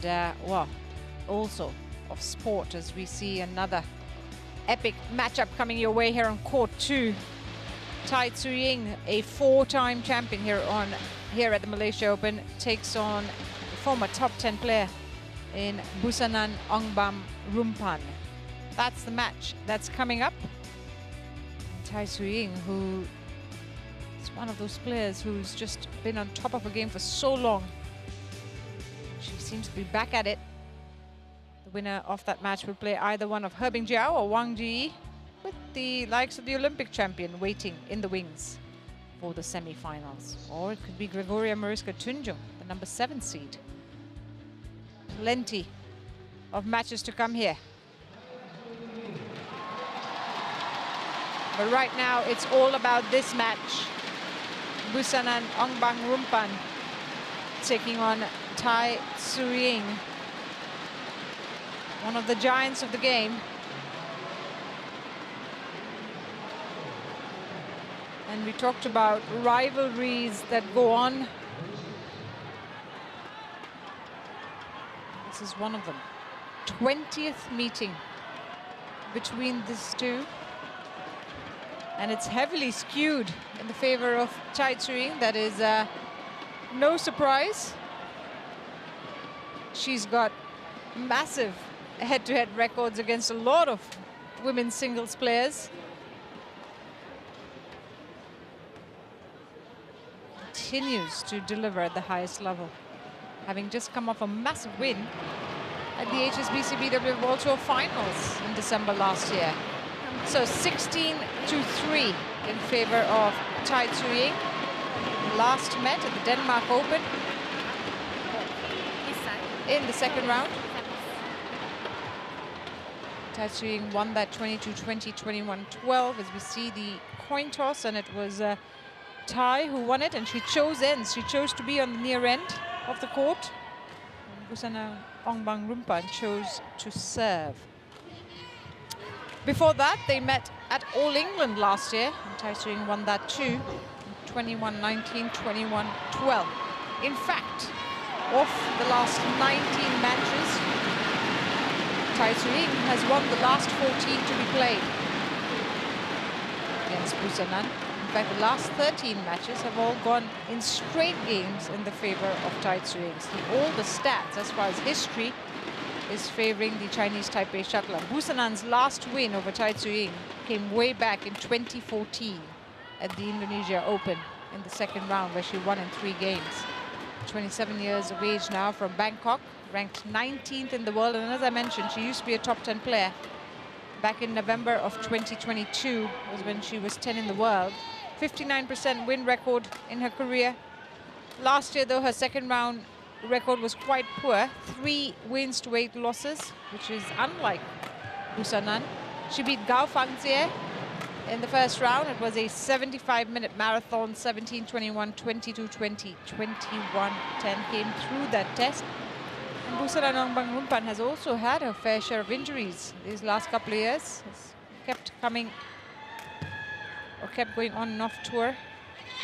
and well, also of sport, as we see another epic matchup coming your way here on court 2. Tai Tzu Ying, a 4-time champion here at the Malaysia Open, takes on the former top 10 player in Busanan Ongbamrungphan. That's the match that's coming up. Tai Tzu Ying, who is one of those players who's just been on top of her game for so long. She seems to be back at it. The winner of that match will play either one of Herbing Jiao or Wang Ji, with the likes of the Olympic champion waiting in the wings for the semi-finals. Or it could be Gregoria Mariska Tunjung, the number 7 seed. Plenty of matches to come here. But right now, it's all about this match. Busanan Ongbamrungphan taking on Tai Tzu Ying, one of the giants of the game. And we talked about rivalries that go on. This is one of them. 20th meeting between these two. And it's heavily skewed in the favor of Tai Tzu Ying. That is no surprise. She's got massive head-to-head records against a lot of women's singles players. Continues to deliver at the highest level, having just come off a massive win at the HSBC BWF World Tour finals in December last year. So 16-3 in favor of Tai Tzu Ying. Last met at the Denmark Open in the second round. Tai Tzu Ying won that 22-20, 21-12, as we see the coin toss, and it was Tai who won it, and she chose ends. She chose to be on the near end of the court. Busanan Ongbamrungphan chose to serve. Before that, they met at All England last year, and Tai Tzu Ying won that too, 21-19, 21-12. In fact, of the last 19 matches, Tai Tzu Ying has won the last 14 to be played against Busanan. In fact, the last 13 matches have all gone in straight games in the favor of Tai Tzu Ying. All the stats, as far as history, is favoring the Chinese Taipei shuttler. Busanan's last win over Tai Tzu Ying came way back in 2014 at the Indonesia Open in the second round, where she won in 3 games. 27 years of age now, from Bangkok, ranked 19th in the world. And as I mentioned, she used to be a top 10 player. Back in November of 2022 was when she was 10 in the world. 59% win record in her career. Last year, though, her second round record was quite poor. 3 wins to 8 losses, which is unlike Busanan. She beat Gao Fangzhe in the first round. It was a 75-minute marathon, 17-21, 22-20, 21-10. Came through that test. And Busanan Ongbamrungphan has also had her fair share of injuries these last couple of years. Has kept coming, or kept going on and off tour. I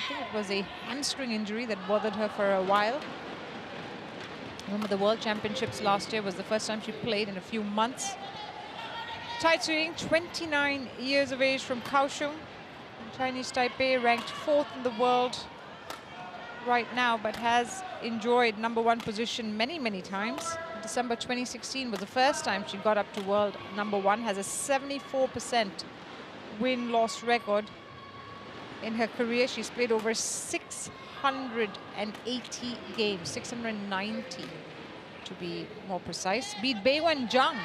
think it was a hamstring injury that bothered her for a while. Remember, the World Championships last year was the first time she played in a few months. Tai Tzu Ying, 29 years of age, from Kaohsiung, Chinese Taipei, ranked 4th in the world right now, but has enjoyed #1 position many, many times. December 2016 was the first time she got up to world #1, has a 74% win-loss record in her career. She's played over 680 games, 690 to be more precise. Beat Beiwen Zhang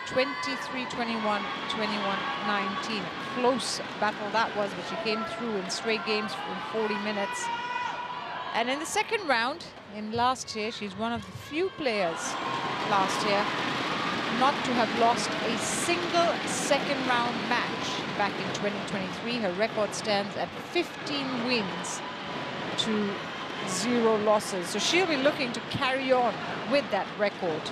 23-21, 21-19. Close battle that was, but she came through in straight games for 40 minutes. And in the second round, in last year, she's one of the few players last year not to have lost a single second round match back in 2023. Her record stands at 15 wins to 0 losses. So she'll be looking to carry on with that record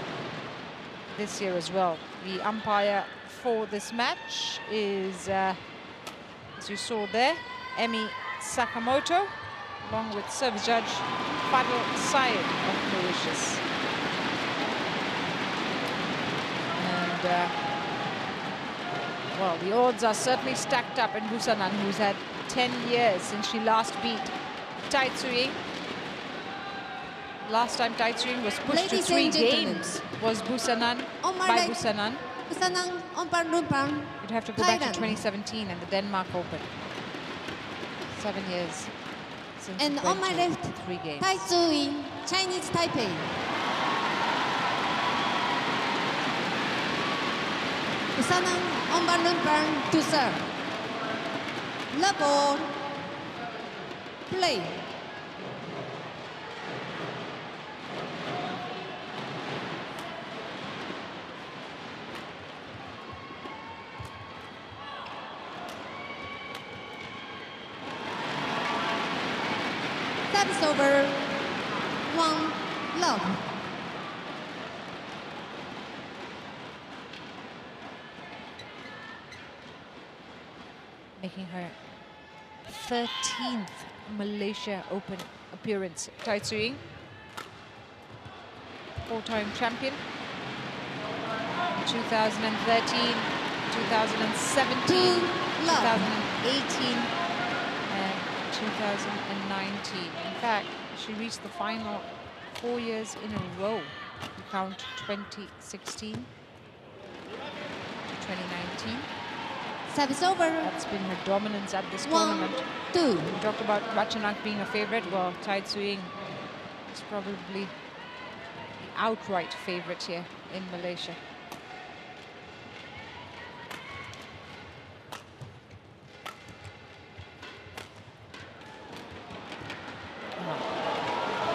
this year as well. The umpire for this match is, as you saw there, Emi Sakamoto, along with service judge Fadil Syed of Mauritius. well, the odds are certainly stacked up in Busanan, who's had 10 years since she last beat Tai Tzu Ying. Last time Tai Tzu Ying was pushed to 3 games was Busanan, by Busanan. Busanan Ongbamrungphan, You'd have to go back to 2017 and the Denmark Open. 7 years since and it on went my to left, 3 games. Tai Tzu Ying, Chinese Taipei. Busanan Ongbamrungphan to serve. The ball. Play. That's over. 1 love. Making her 13th Malaysia Open appearance. Tai Tzu Ying, 4-time champion. In 2013, 2017, 2018, and 2019. In fact, she reached the final 4 years in a row. You count 2016 to 2019. Service over. That's been her dominance at this 1, tournament. 2. We talked about Ratchanak being a favorite. Well, Tai Tzu Ying is probably the outright favorite here in Malaysia.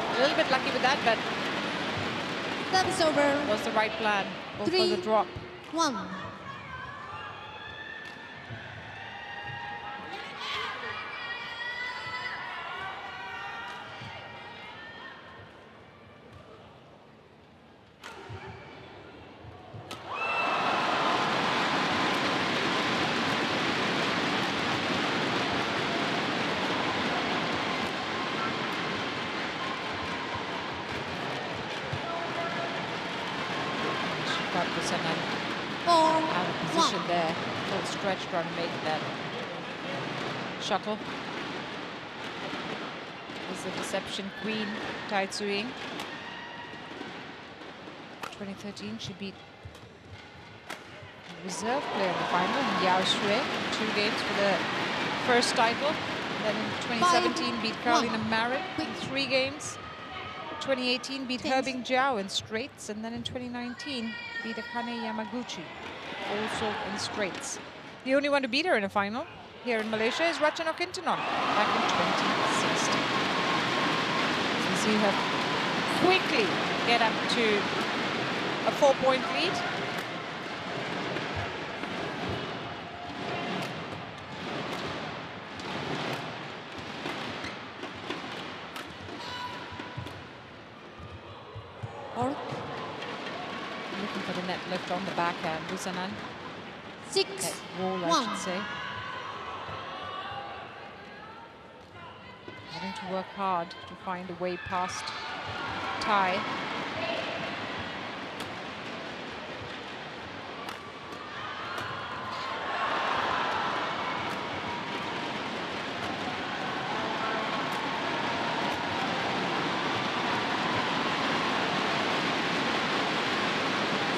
A little bit lucky with that, but Service over. was the right plan. Go for 3, the drop. 1. Got Busanan 4, out of position 1. there. Full stretch trying to make that shuttle. Is the deception queen, Tai Tzu Ying. 2013, she beat the reserve player in the final, Yao Shui, 2 games for the first title. Then in 2017, beat Carolina Marin in 3 games. 2018, beat Herbing Jiao in straights, and then in 2019, beat Akane Yamaguchi, also in straights. The only one to beat her in a final here in Malaysia is Ratchanok Intanon back in 2016. So you see her quickly get up to a 4-point lead. Looking for the net lift on the backhand, Busanan. 6, Net wall, 1. I should say. Having to work hard to find a way past Tai.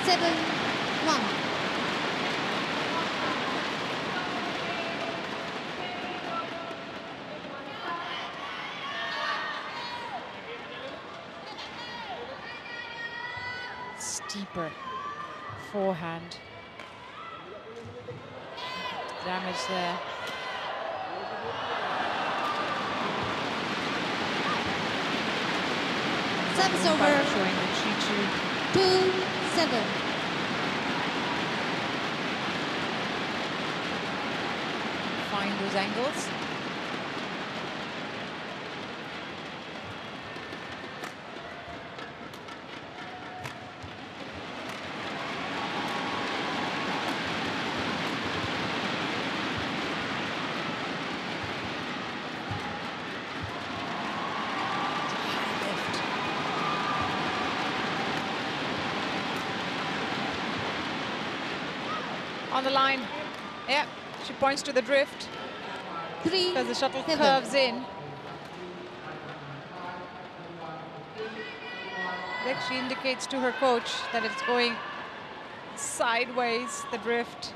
Seven, 1. Steeper forehand. Damage there. Service By over. showing the Chi-Chu. 2-7. Find those angles. on the line. Yeah, she points to the drift 3, because the shuttle 7. curves in. Like she indicates to her coach that it's going sideways, the drift.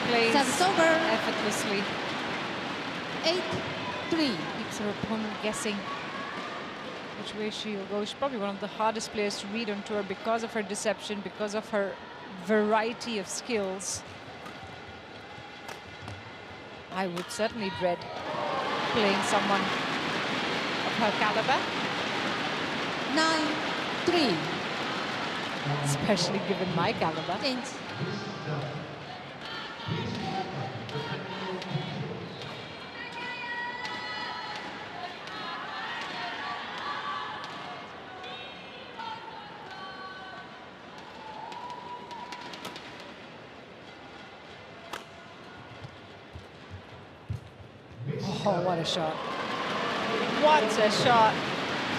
Plays Service over. effortlessly. 8-3. Keeps her opponent guessing which way she'll go. She's probably one of the hardest players to read on tour because of her deception, because of her variety of skills. I would certainly dread playing someone of her caliber. 9-3. Especially given my caliber. Change. Oh, what a shot. What a shot.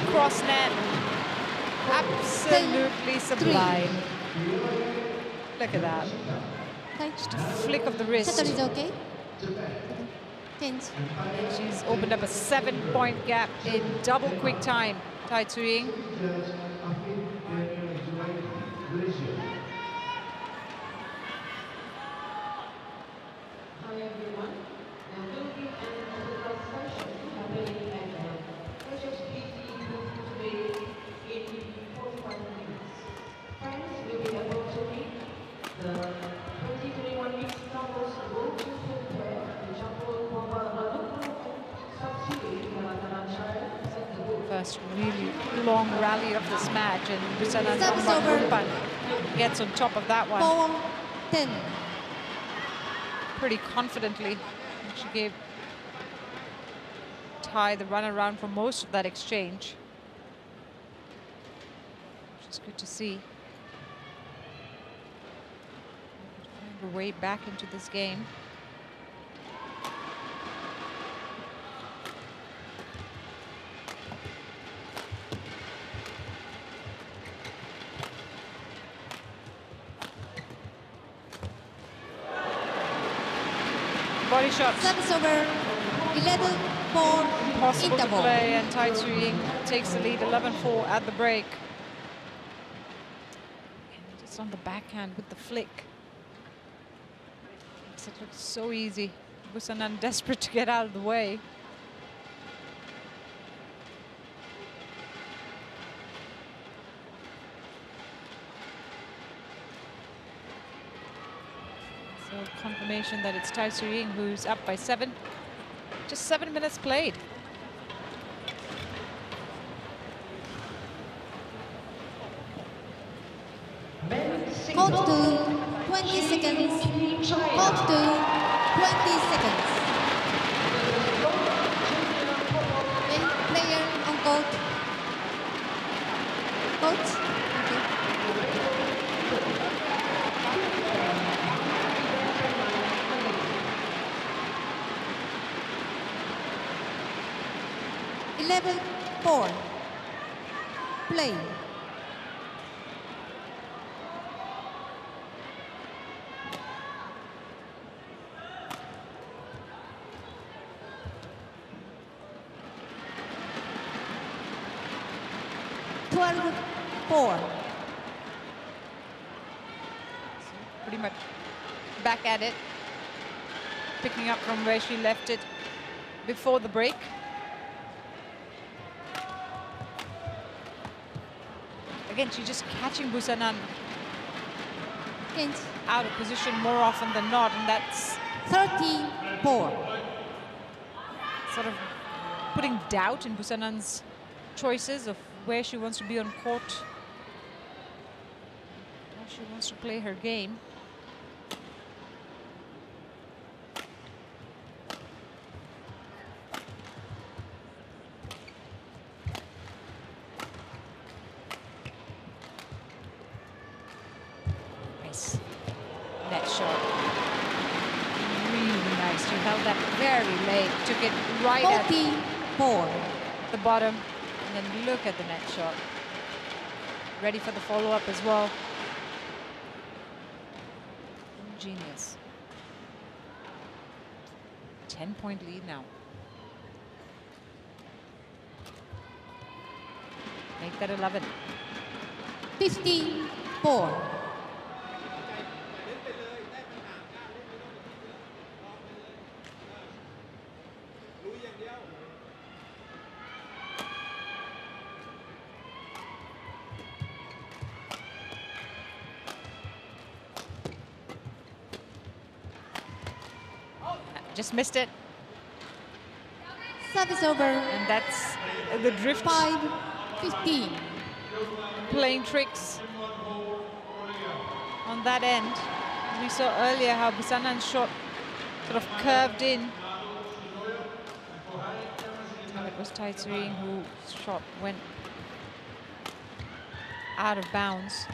Cross net. Absolutely sublime. Look at that. Just a flick of the wrist. Shuttle is okay. Change. And she's opened up a 7-point gap in double quick time. Tai Tzu Ying. First really long rally of this match, and Busanan Ongbamrungphan gets on top of that one 4-10. pretty confidently. She gave Tai the runaround for most of that exchange, which is good to see. Find her way back into this game. Body shots. Service over. 11-4. Impossible to interval. play, and Tai Tzu Ying takes the lead 11-4 at the break. And just on the backhand with the flick. Makes it look so easy. Busanan desperate to get out of the way. So confirmation that it's Tai Tzu Ying who's up by 7. Just 7 minutes played. Hold to 20 seconds. Hold to 20 seconds. Okay, player on court. Coach. Okay. Level 4. Play. Pretty much back at it, picking up from where she left it before the break. Again, she's just catching Busanan out of position more often than not, and that's 34. sort of putting doubt in Busanan's choices of where she wants to be on court, how she wants to play her game. Nice. shot. Really nice. You held that very late. Took it right at 44. the bottom. And then look at the net shot. Ready for the follow-up as well. Genius. 10-point lead now. Make that 11. 54. Just missed it. Service over. And that's the drift. 5-15. Playing tricks on that end. We saw earlier how Busanan's shot sort of curved in. And it was Tai Tzu Ying whose shot went out of bounds.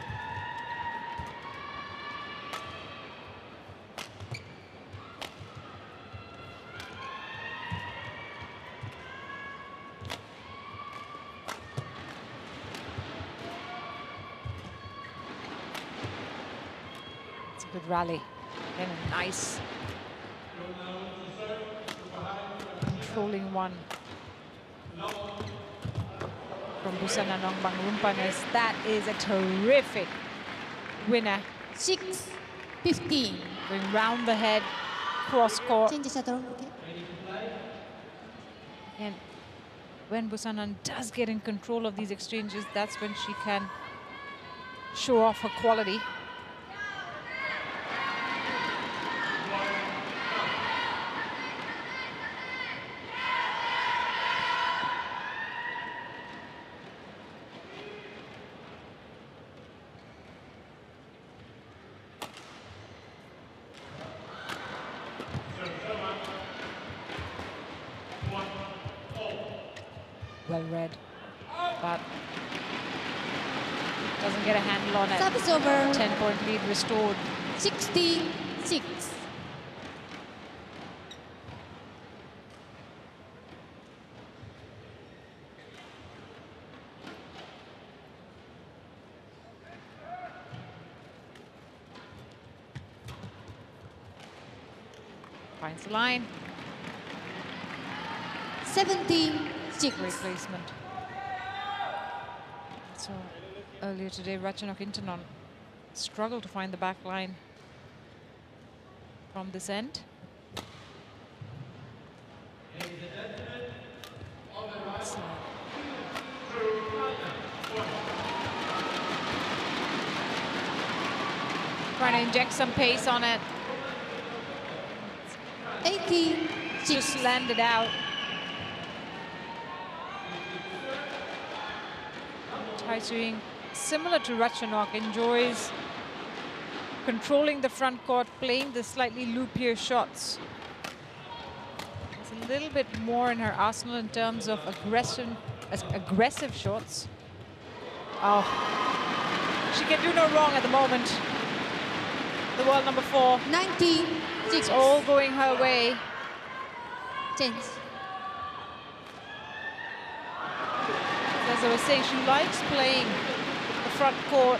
Good rally, then a nice controlling one from Busanan Ongbamrungphan. That is a terrific winner. 6-15. Going round the head, cross court. Change the shuttle, okay. And when Busanan does get in control of these exchanges, that's when she can show off her quality. Well read, but doesn't get a handle on it. Service over. 10-point lead restored. 66. Finds the line. 17-6. Great placement. So earlier today, Ratchanok Intanon struggled to find the back line from this end. Trying to inject some pace on it. 86. Just landed out. Tai Tzu Ying, similar to Ratchanok, enjoys controlling the front court, playing the slightly loopier shots. There's a little bit more in her arsenal in terms of aggressive shots. Oh, she can do no wrong at the moment. The world number 4. 19-6. It's all going her way. Change. As I was saying, she likes playing the front court,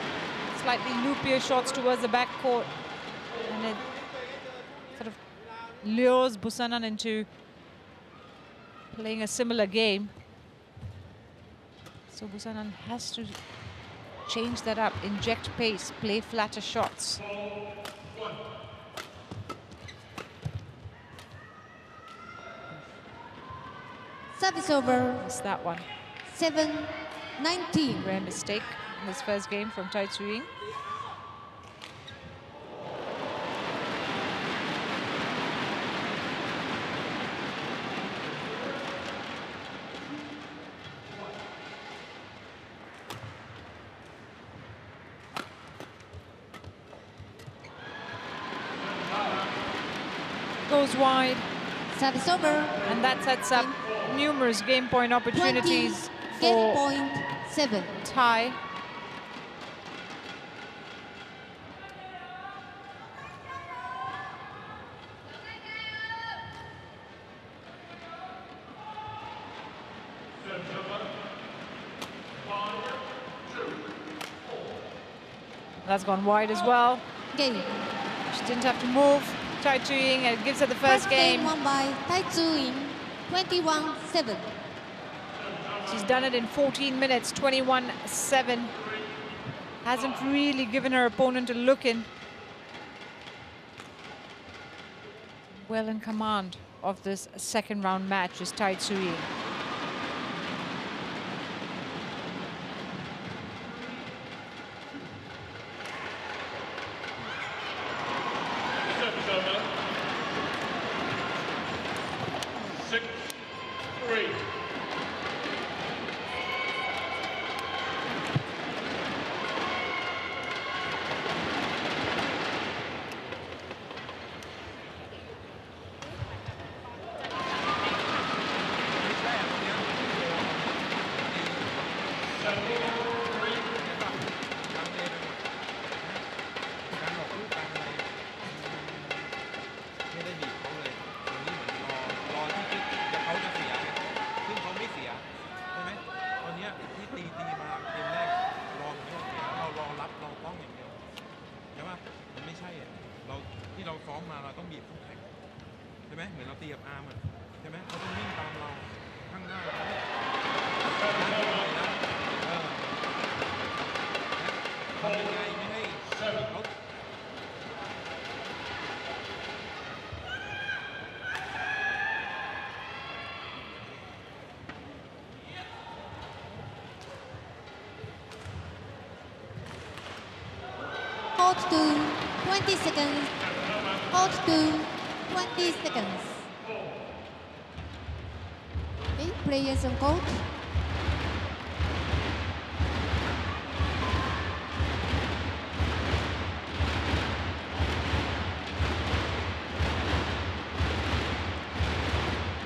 slightly loopier shots towards the back court, and it sort of lures Busanan into playing a similar game. So Busanan has to change that up, inject pace, play flatter shots. Service over. Missed that one. 7-19. Rare mistake in this first game from Tai Tzu Ying. Goes wide. Service over. And that sets up numerous game point opportunities 20, game for point 7. Tai. That's gone wide as well. Game. She didn't have to move. Tai Tzu Ying, and it gives her the first game. Won by Tai Tzu Ying, 21-7. She's done it in 14 minutes, 21-7. Hasn't really given her opponent a look in. Well in command of this second round match is Tai Tzu Ying. Hold to 20 seconds. Hold to 20 seconds. Okay, players on court.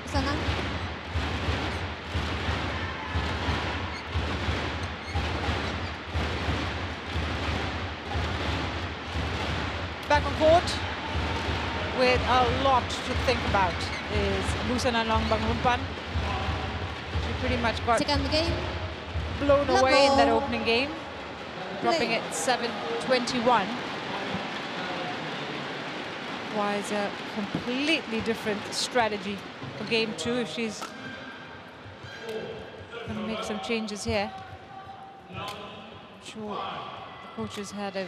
Busanan. Back on court with a lot to think about is Busanan Ongbamrungphan. She pretty much got Second game. blown away in that Level. opening game, dropping Play. it 7-21. Requires a completely different strategy for game two if she's going to make some changes here. I'm sure the coaches had a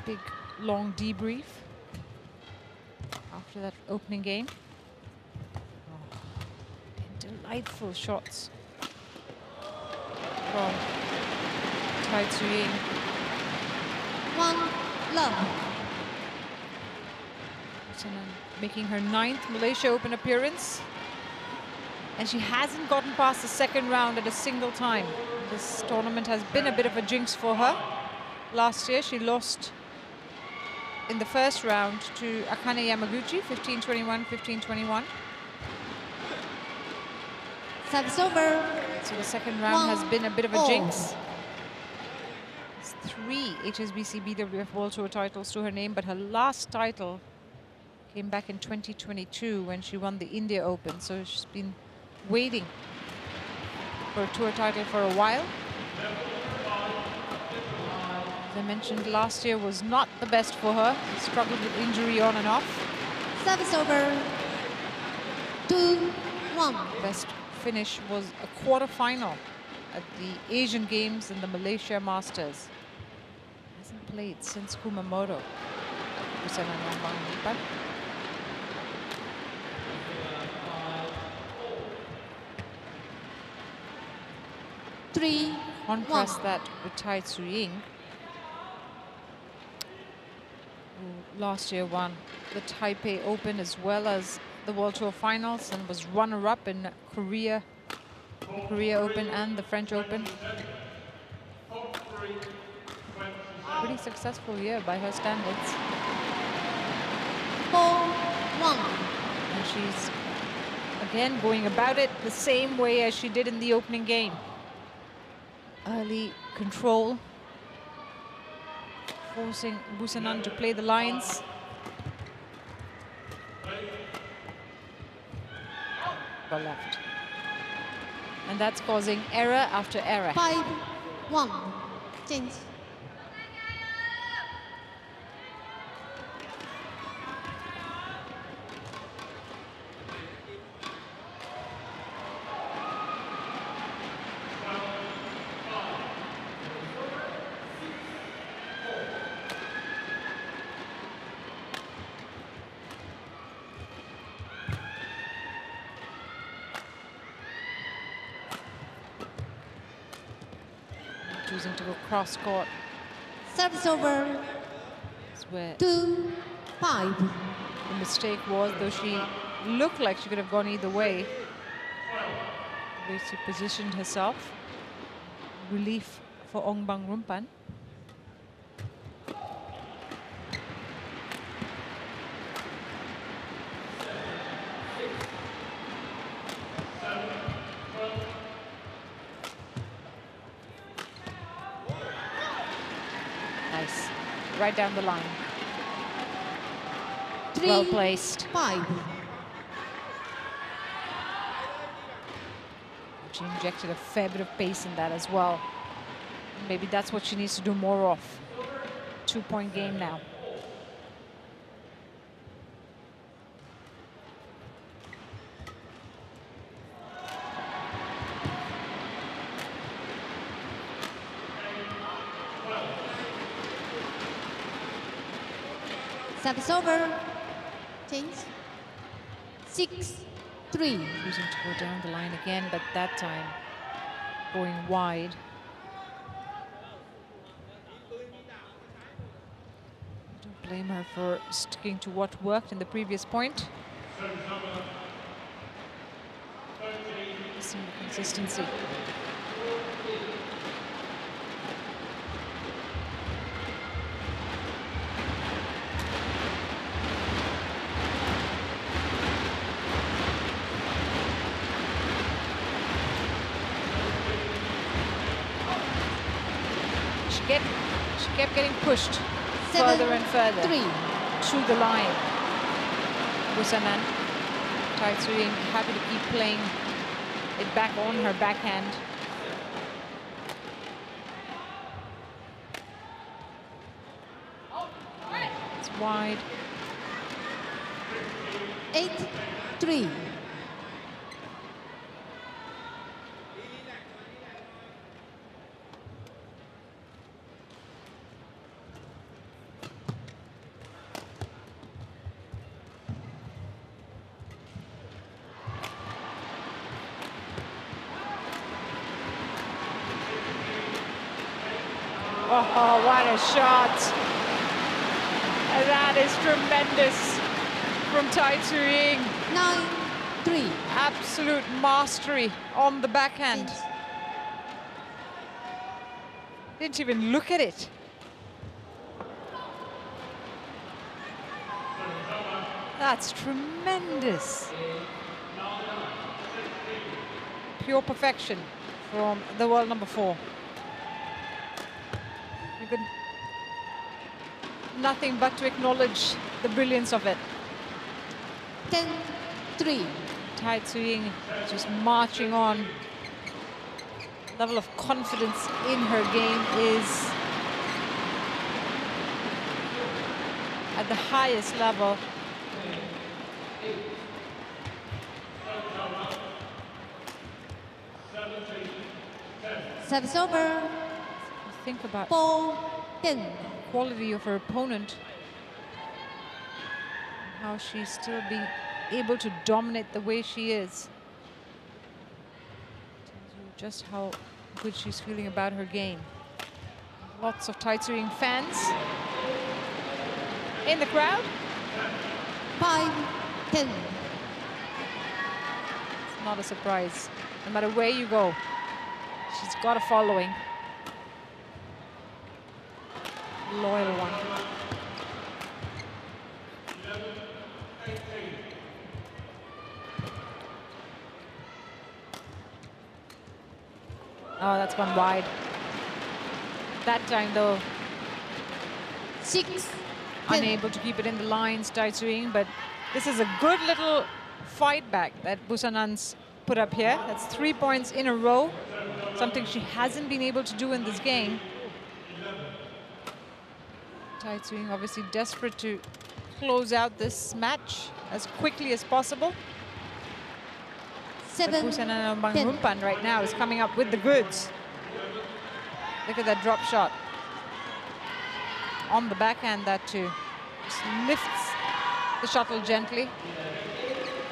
big, long debrief after that opening game. Oh, delightful shots from Tai Tzu Ying. 1-love. Busanan making her 9th Malaysia Open appearance. And she hasn't gotten past the second round at a single time. This tournament has been a bit of a jinx for her. Last year, she lost in the first round to Akane Yamaguchi, 15-21, 15-21. Service over. So the second round has been a bit of a 1-all. jinx. It's 3 HSBC BWF World Tour titles to her name, but her last title came back in 2022 when she won the India Open. So she's been waiting for a tour title for a while. As I mentioned, last year was not the best for her. Struggled with injury on and off. Service over. 2-1. Best finish was a quarter-final at the Asian Games and the Malaysia Masters. Hasn't played since Kumamoto. Busanan Ongbamrungphan. Contrast that with Tai Tzu Ying, who last year won the Taipei Open as well as the World Tour Finals and was runner-up in Korea Open and the French Open. Pretty successful year by her standards. 4-1. And she's again going about it the same way as she did in the opening game. Early control, forcing Busanan to play the lines. Well left. And that's causing error after error. 5-1. 1. Change. Choosing to go cross court. Service over. That's where 2, 5. the mistake was, though she looked like she could have gone either way. The way she positioned herself. Relief for Ongbamrungphan. Nice. Right down the line. 3, Well placed. 5. She injected a fair bit of pace in that as well. Maybe that's what she needs to do more of. 2-point game now. Service over. Change. 6, 3. Choosing to go down the line again, but that time going wide. Don't blame her for sticking to what worked in the previous point. Missing the consistency. She kept getting pushed 7, further and further 3. to the line. Busanan, Tai Tzu Ying happy to keep playing it back on her backhand. It's wide. 8, 3. Oh, what a shot. That is tremendous from Tai Tzu Ying. 9, 3. Absolute mastery on the backhand. Change. Didn't even look at it. That's tremendous. Pure perfection from the world number 4. You could nothing but to acknowledge the brilliance of it. 10, 3. Tai Tzu Ying just marching on. Level of confidence in her game is at the highest level. Service over. Think about 4, 10. the quality of her opponent. How she's still being able to dominate the way she is. Tells you just how good she's feeling about her game. Lots of Tai Tzu Ying fans in the crowd. 5, 10. It's not a surprise. No matter where you go, she's got a following. Loyal one. Oh, that's gone wide. That time, though, 6, 10. unable to keep it in the lines, Tai Tzu Ying, but this is a good little fight back that Busanan's put up here. That's 3 points in a row. something she hasn't been able to do in this game. Tai Tzu Ying obviously desperate to close out this match as quickly as possible. But Busanan Ongbamrungphan right now is coming up with the goods. Look at that drop shot. On the backhand, that too. Just lifts the shuttle gently.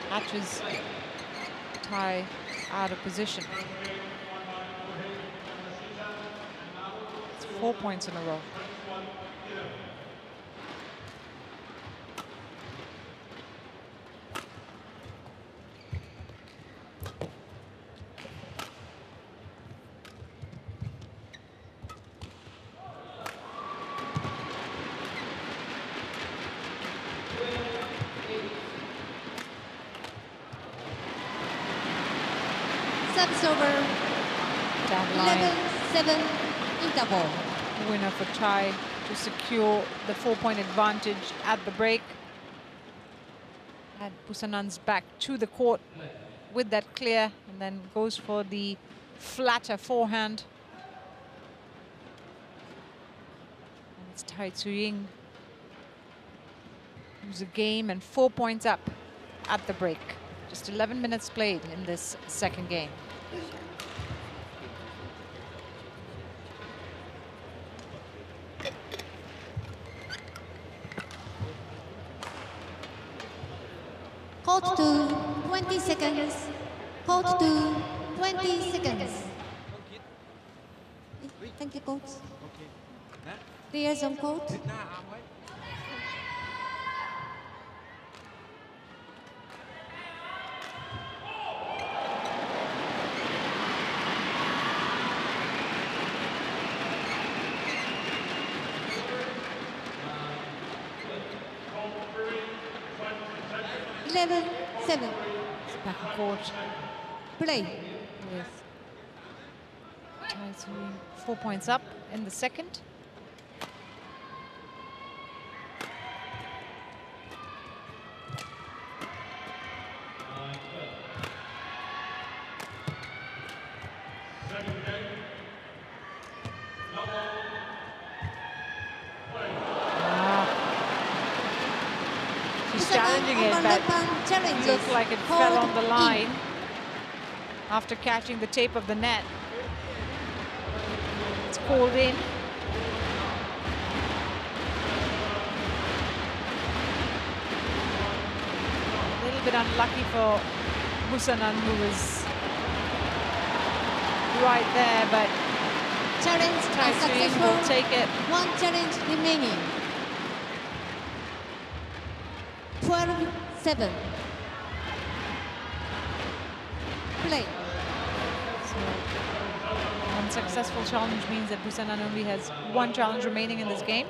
Catches Tai out of position. It's 4 points in a row. Service over. 11-7 interval. Winner for Tai to secure the 4-point advantage at the break. Had Busanan's back to the court with that clear, and then goes for the flatter forehand. And it's Tai Tzu Ying who's a game and 4 points up at the break. Just 11 minutes played in this second game. Court to 20 seconds. Court to 20 seconds. Thank you, coach. Clear zone, coach. 11-7. Back and forth. Play. With Tai Tzu Ying 4 points up in the second. She's challenging it, but it looked like it fell on the line after catching the tape of the net. It's called in. A little bit unlucky for Busanan, who was right there, but Challenge Tai Tzu Ying will unsuccessful. take it. One challenge remaining. 12-7. Play. So, unsuccessful challenge means that Busanan only has one challenge remaining in this game.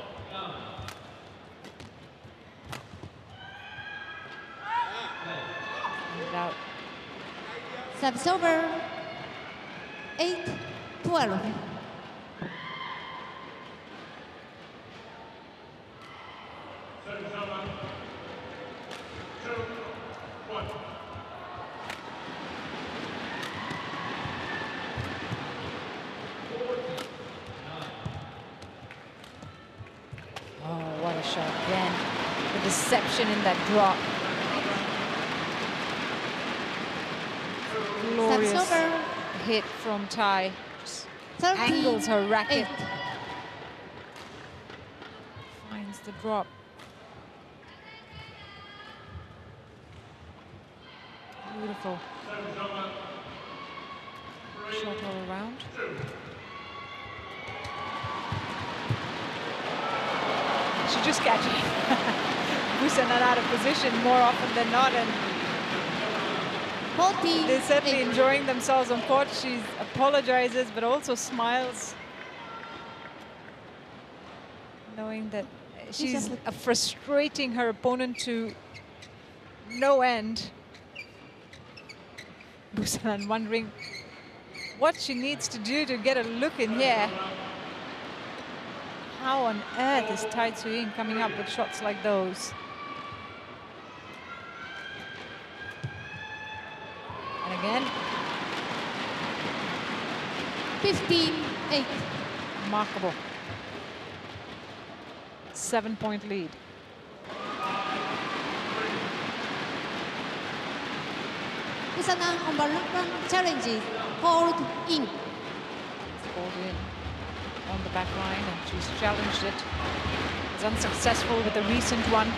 Out. Service over. 8-12. Oh, what a shot again. The deception in that drop. Glorious over. hit from Tai. Just 30, angles her racket. 8. Finds the drop. Beautiful. Shot all around. She just catching Busanan out of position more often than not, and 40. they're certainly enjoying themselves on court. She apologizes, but also smiles, knowing that she's frustrating her opponent to no end. Busanan wondering what she needs to do to get a look in here. How on earth is Tai Tzu Ying coming up with shots like those? And again. 15-8. Remarkable. 7-point lead. Busanan Ongbamrungphan challenges hold in. Called in on the back line, and she's challenged it. Was unsuccessful with the recent one.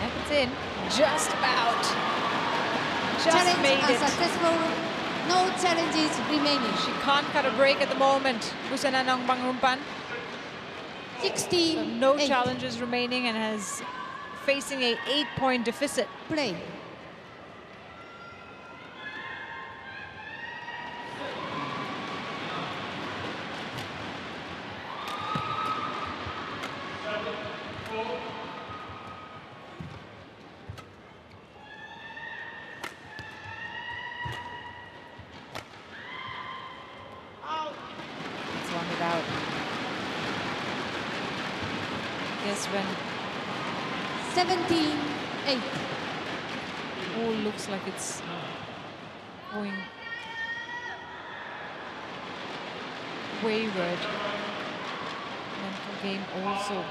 And it's in, just about. Just Challenge made it. unsuccessful. No challenges remaining. She can't cut a break at the moment. Busanan Ongbamrungphan. 16. So no 8. challenges remaining, and has facing a 8-point deficit. Play. It's one without. Yes, when 17-8. all looks like it's going wayward, mental game also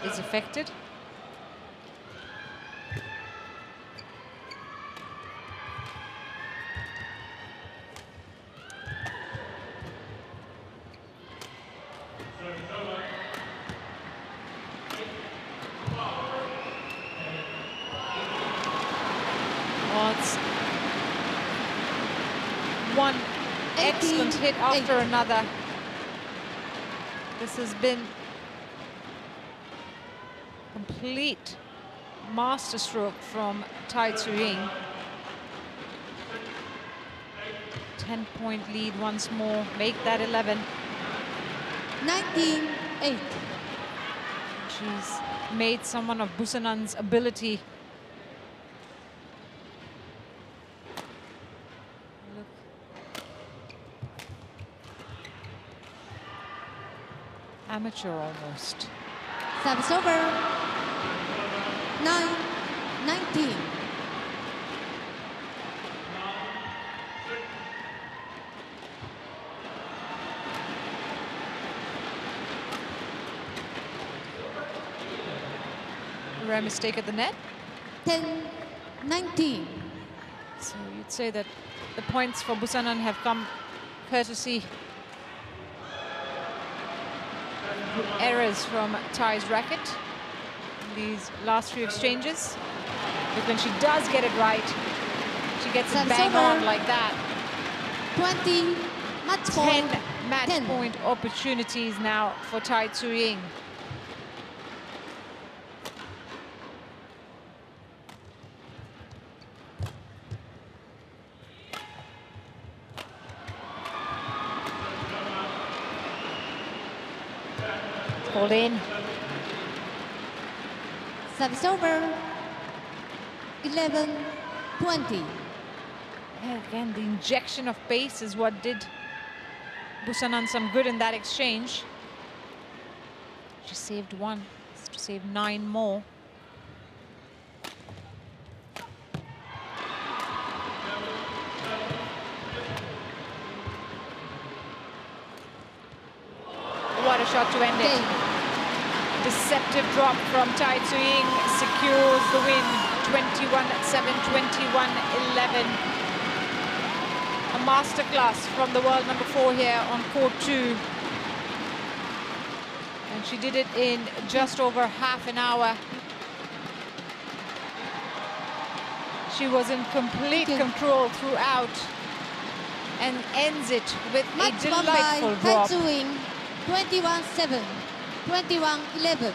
is affected. It's one excellent hit after another. This has been complete masterstroke from Tai Tzu Ying. 10-point lead once more, make that 11. 19-8. She's made someone of Busanan's ability. Look. Amateur almost. Service over. 9-19. Rare mistake at the net. 10-19. So you'd say that the points for Busanan have come courtesy of errors from Tai's racket in these last few exchanges. But when she does get it right, she gets it Service bang over. on like that. 20. Match 10 point. match 10. point opportunities now for Tai Tzu Ying. Called in. Service over. 11-20. Yeah, again, the injection of pace is what did Busanan some good in that exchange. She saved one, has to save 9 more. What a shot to end it. Deceptive drop from Tai Tzu Ying secures the win. 21-7, 21-11. A masterclass from the world number 4 here on court 2. And she did it in just over half an hour. She was in complete control throughout and ends it with a Match won by delightful Tai drop. Tzu Ying. 21-7. 21-11.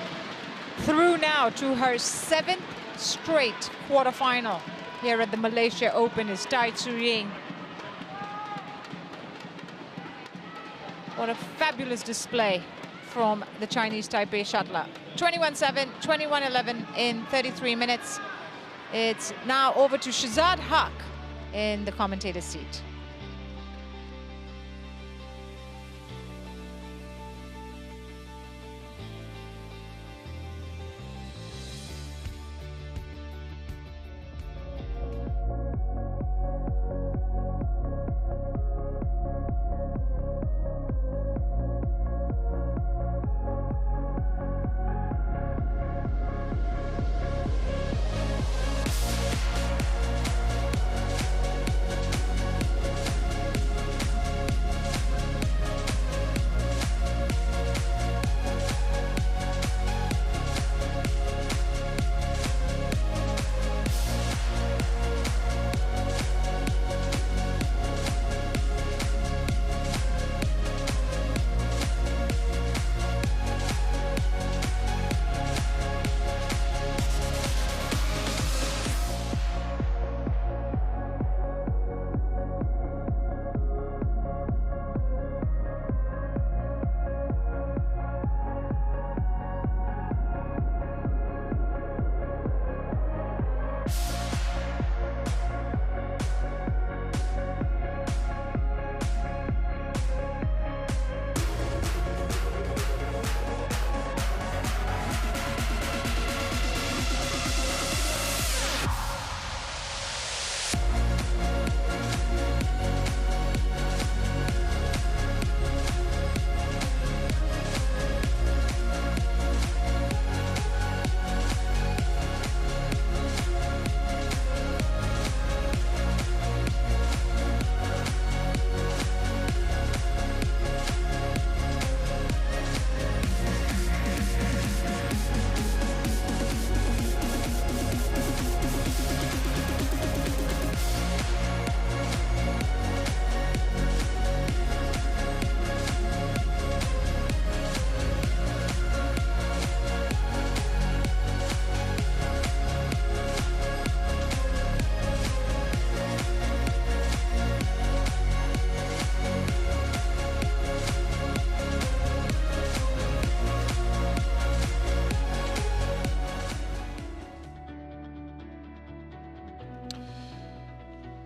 Through now to her 7th straight quarterfinal here at the Malaysia Open is Tai Tzu Ying. What a fabulous display from the Chinese Taipei shuttler. 21-7, 21-11 in 33 minutes. It's now over to Shazad Haq in the commentator's seat.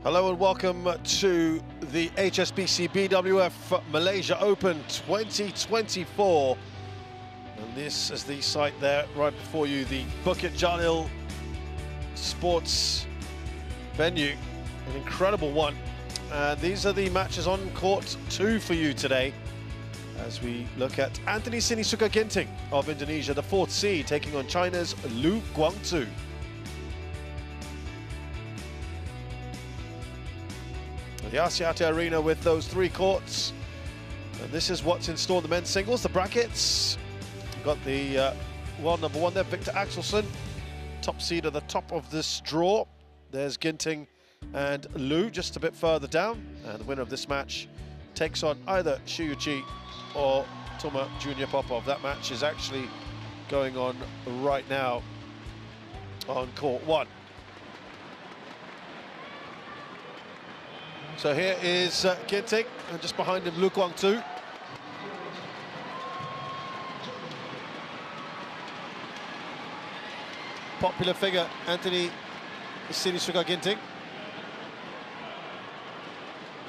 Hello and welcome to the HSBC BWF Malaysia Open 2024. And this is the site there right before you, the Bukit Jalil Sports venue. An incredible one. These are the matches on court 2 for you today, as we look at Anthony Sinisuka Ginting of Indonesia, the 4th seed, taking on China's Lu Guangzhou. The Axiata Arena with those 3 courts. And this is what's in store in the men's singles, the brackets. Got the world number 1 there, Victor Axelsen, top seed at the top of this draw. There's Ginting and Lu just a bit further down. And the winner of this match takes on either Xu Yuqi or Tuma Junior Popov. That match is actually going on right now on court 1. So here is Ginting, and just behind him Lu Guangzhou. Popular figure, Anthony Sinisuka Ginting.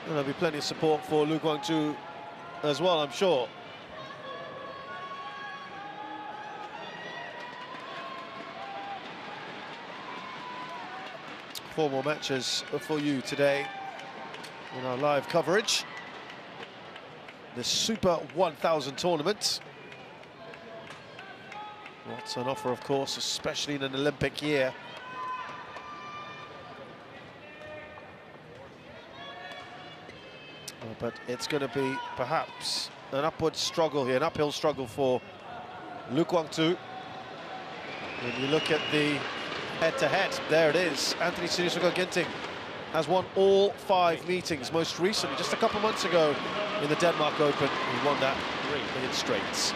And there'll be plenty of support for Lu Guangzhou as well, I'm sure. Four more matches for you today in our live coverage. The Super 1000 tournament. What's on offer, of course, especially in an Olympic year. But it's going to be perhaps an upward struggle here, an uphill struggle for Lu Guangzhou. When you look at the head-to-head, there it is. Anthony Sinisuka Ginting has won all 5 meetings, most recently, just a couple months ago in the Denmark Open. He won that in straights.